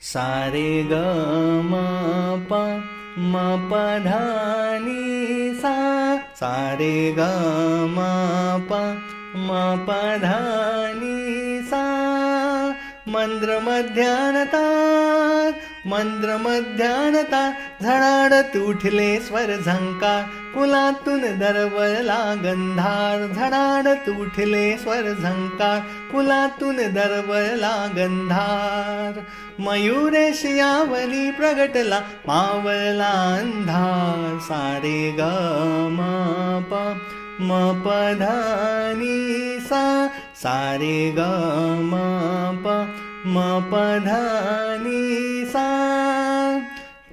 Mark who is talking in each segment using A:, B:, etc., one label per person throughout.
A: सा रे ग म प म प ध नि सा. सा रे ग म प म प ध नि सा. मंद्र मध्यानता झडाडत उठले स्वर झंकार. पुलातून दरवळला गंधार. झडाडत उठले स्वर झंकार. पुलातून दरवळला गंधार. मयुरेश यावली प्रगटला मावळला अंधार. सा रे ग म प म प ध नि सा. सा रे ग म प म प ध नि सा.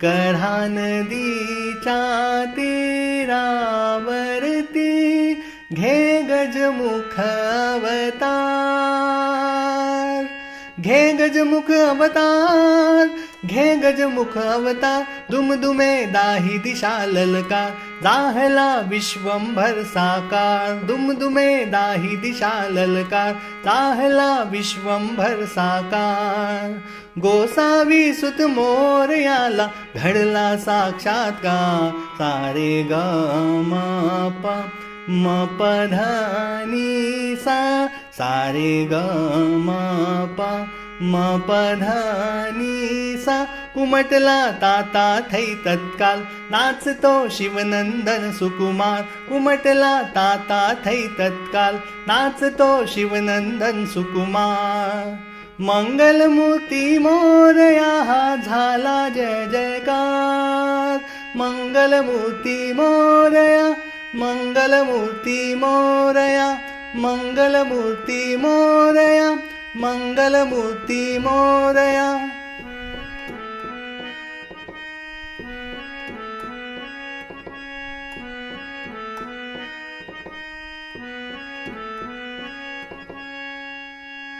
A: कऱ्हा नदीच्या तीरावरती घे गजमुख अवतार. घे गजमुख अवतार. घे गजमुख अवतार. दुमदुमे दाही दिशा ललकार. जाहला विश्वंभर साकार. दुमदुमे दाही दिशा ललकार. जाहला विश्वंभर साकार. गोसावी सुत मोरयाला घडला साक्षात्कार. सा रे ग म प म प ध नि सा. सा रे ग म प म प ध नि सा. उमटला ताता थै तत्काल नाचतो शिवनंदन सुकुमार. उमटला ताता थै तत्काल नाचतो शिवनंदन सुकुमार. मंगलमूर्ती मोरया हा झाला जय जयकार. मंगलमूर्ती मोरया. मंगलमूर्ती मोरया. मंगलमूर्ती मोरया. मंगलमूर्ती मोरया.